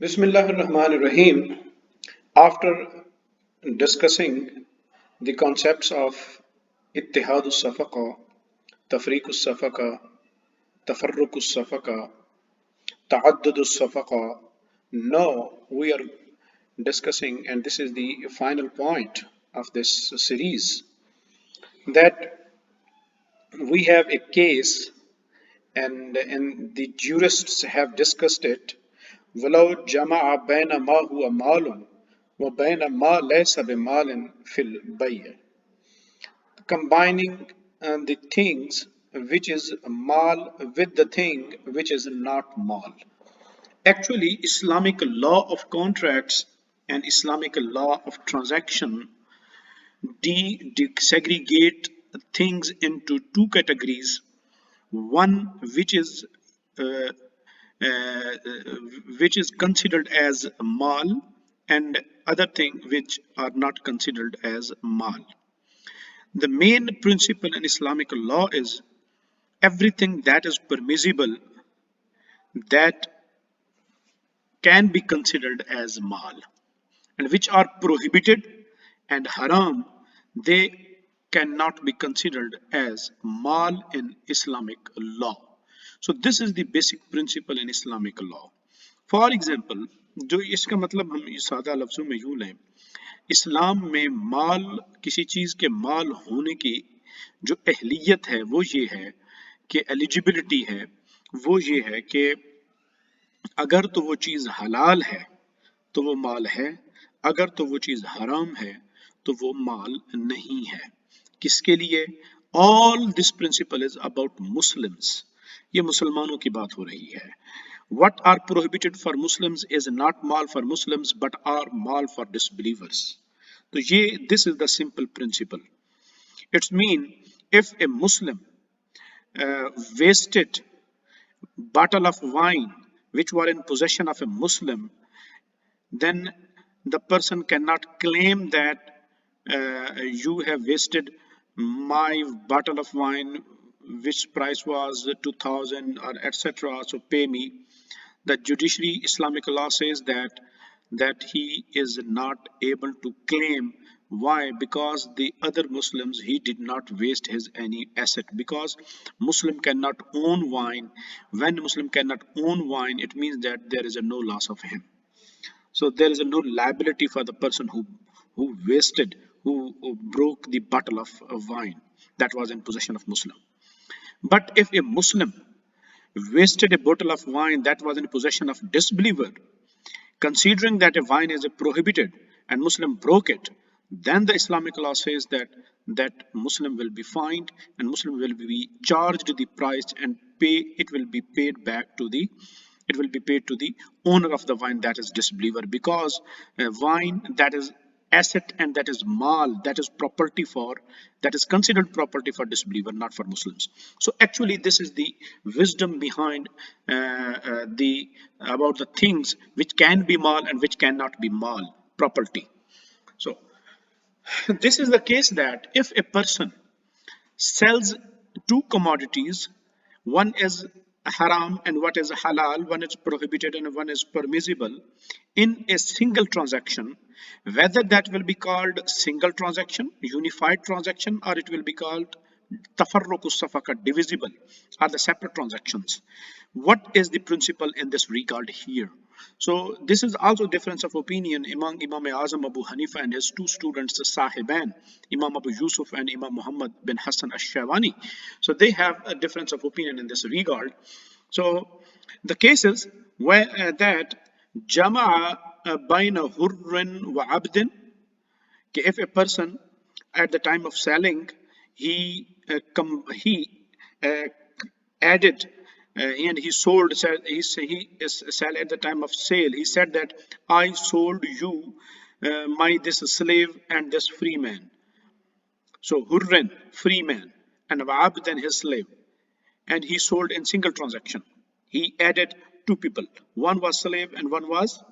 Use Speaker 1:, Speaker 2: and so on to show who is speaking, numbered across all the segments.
Speaker 1: Bismillahir Rahmanir Rahim. After discussing the concepts of Ittihadus Safaqa, Tafriqus Safaqa, Tafarruqus Safaqa, Ta'addudus Safaqa, now we are discussing, and this is the final point of this series, that we have a case, and the jurists have discussed it. ولو جمع بين ما هو مال وبين ما ليس بمال في البيع, combining the things which is mal with the thing which is not mal. Actually, Islamic law of contracts and Islamic law of transaction segregate things into two categories. One uh, uh, which is considered as mal, and other thing which are not considered as mal. The main principle in Islamic law is everything that is permissible, that can be considered as mal, and which are prohibited and haram, they cannot be considered as mal in Islamic law. So this is the basic principle in Islamic law. For example, जो इसका मतलब हम सादा लफ्जों में यूं लें, इस्लाम में माल, किसी चीज के माल होने की जो अहलियत है वो ये है कि एलिजिबिलिटी है, वो ये है कि अगर तो वो चीज हलाल है तो वो माल है, अगर तो वो चीज हराम है तो वो माल नहीं है। किसके लिए? All this principle is about Muslims, ये मुसलमानों की बात हो रही है। What are prohibited for Muslims is not mal for Muslims but are mal for disbelievers. So this is the simple principle. It's mean if a Muslim wasted bottle of wine which were in possession of a Muslim, then the person cannot claim that you have wasted my bottle of wine which price was 2000 or etc, so pay me. The judiciary Islamic law says that he is not able to claim. Why? Because the other Muslims, he did not waste his any asset, because Muslim cannot own wine. When Muslim cannot own wine, it means that there is a no loss of him. So there is a no liability for the person who wasted, who broke the bottle of wine that was in possession of Muslim. But if a Muslim wasted a bottle of wine that was in possession of disbeliever, considering that a wine is a prohibited and Muslim broke it, then the Islamic law says that Muslim will be fined and Muslim will be charged the price and pay. It will be paid back to the, it will be paid to the owner of the wine, that is disbeliever, because wine that is asset and that is mal, that is property for, that is considered property for disbeliever, not for Muslims. So actually this is the wisdom behind the about the things which can be mal and which cannot be mal property. So this is the case that if a person sells two commodities, one is haram and what is halal, one is prohibited and one is permissible, in a single transaction, whether that will be called single transaction, unified transaction, or it will be called tafarruqus safaqa, divisible, are the separate transactions. What is the principle in this regard here? So this is also difference of opinion among Imam Azam Abu Hanifa and his two students, the Sahiban, Imam Abu Yusuf and Imam Muhammad bin Hassan ash-Shawani. So they have a difference of opinion in this regard. So the cases where that jama'a baina hurrin wa abdin, if a person at the time of selling, he uh, added and he sold, he sell at the time of sale, he said that I sold you my this slave and this free man. So hurran, free man, and abd, his slave, and he sold in single transaction. He added two people, one was slave and one was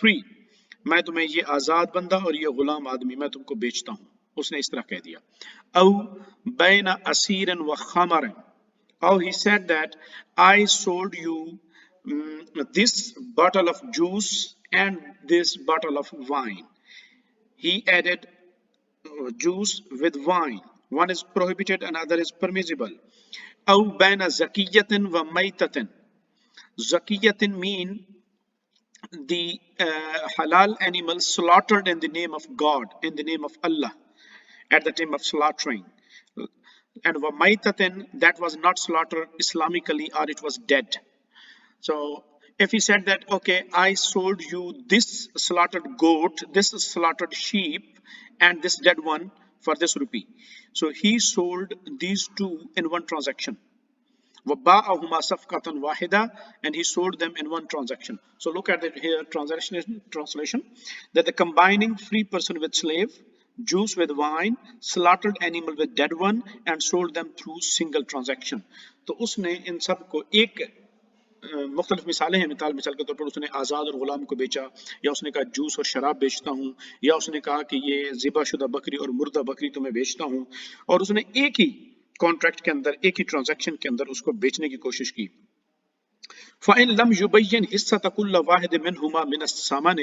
Speaker 1: free. मैं तुम्हें ये आजाद बंदा और ये गुलाम आदमी मैं तुमको बेचता हूं, उसने इस तरह कह दिया। औ बैन असीरन व खमरन, or he said that I sold you this bottle of juice and this bottle of wine. He added juice with wine. One is prohibited, another is permissible. أو بين زكية وميتة. Zakiyatin mean the halal animal slaughtered in the name of God, in the name of Allah, at the time of slaughtering. And wamaitatin, that was not slaughtered Islamically, or it was dead. So if he said that, okay, I sold you this slaughtered goat, this slaughtered sheep, and this dead one for this rupee. So he sold these two in one transaction. وَبَاعَهُمَا صَفْقَةً وَاحِدَةً, and he sold them in one transaction. So look at it here, translation, that the combining free person with slave, juice with wine, slaughtered animal with dead one, and sold them through single transaction. तो उसने इन सब को एक मुख्तलिफ मिसालें हैं, मिसाल के तौर पर उसने आज़ाद और ग़ुलाम को बेचा, या उसने कहा जूस और शराब बेचता हूँ, या उसने कहा कि ये ज़िबाशुदा बकरी और मुर्दा बकरी तो मैं बेचता हूँ, और उसने एक ही कॉन्ट्रैक्ट के अंदर, एक ही ट्रांजैक्शन के अंदर उसको बेचने की कोशिश की. फ़इन लम युबय्यन हिस्सत कुल्ल वाहिद मिनहुमा मिन अस्समन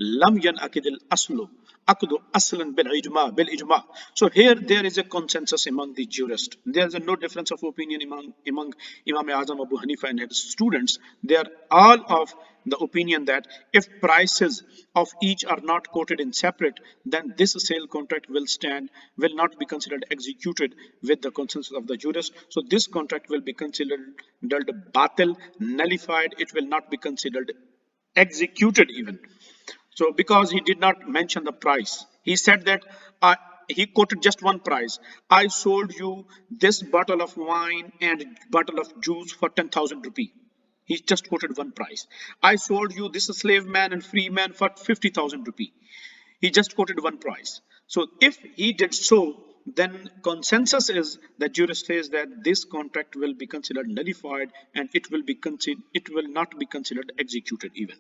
Speaker 1: लम यनअकिद अल-अस्लु अक़दु असलन बिल इजमा. So here there is a consensus among the jurists. There is no difference of opinion among Imam Azam Abu Hanifa and his students. They are all of the opinion that if prices of each are not quoted in separate, then this sale contract will not be considered executed with the consensus of the jurist. So this contract will be considered batil, nullified. It will not be considered executed even. So because he did not mention the price, he said that he quoted just one price. I sold you this bottle of wine and bottle of juice for 10,000 rupee. He just quoted one price. I sold you this slave man and free man for 50,000 rupee. He just quoted one price. So if he did so, then consensus is that jurist says that this contract will be considered nullified, and it will not be considered executed even.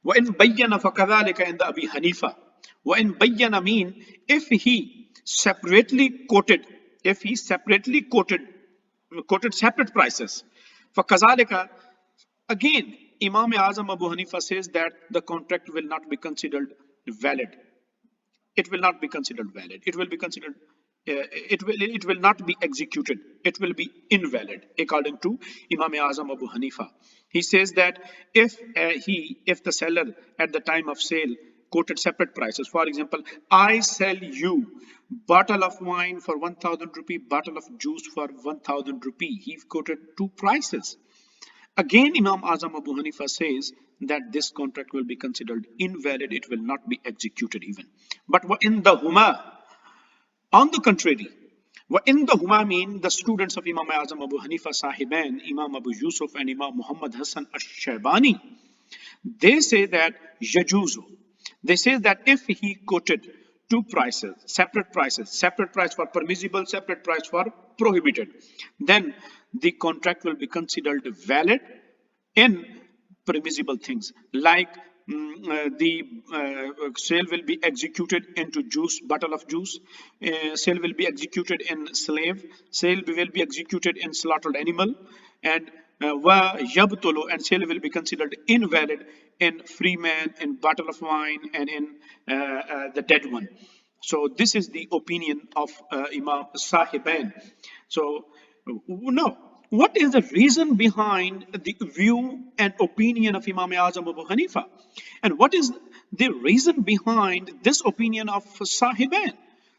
Speaker 1: وإن بين فكذلك عند أبي حنيفة. وإن بين mean if he separately quoted separate prices. فكذلك, again Imam Azam Abu Hanifa says that the contract will not be considered valid. It will not be considered valid. It will be considered it will not be executed. It will be invalid according to Imam Azam Abu Hanifa. He says that if the seller at the time of sale quoted separate prices, for example, I sell you bottle of wine for 1,000 rupee, bottle of juice for 1,000 rupee. He quoted two prices. Again, Imam Azam Abu Hanifa says that this contract will be considered invalid. It will not be executed even. But in the Huma, on the contrary, in the Huma mean the students of Imam Azam Abu Hanifa Sahiban, Imam Abu Yusuf and Imam Muhammad Hassan Ash-Shaybani, they say that yajuzu. They say that if he quoted two prices, separate price for permissible, separate price for prohibited, then the contract will be considered valid in permissible things, like the sale will be executed into juice, bottle of juice, sale will be executed in slave, sale will be executed in slaughtered animal, and and sale will be considered invalid in free man, in bottle of wine, and in the dead one. So this is the opinion of Imam Sahiban. So no, what is the reason behind the view and opinion of Imam Azam Abu Hanifa? And what is the reason behind this opinion of Sahiban?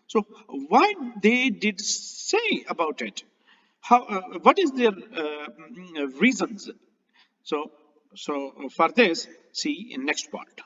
Speaker 1: So why they did say about it? What is their reasons? So for this, see in next part.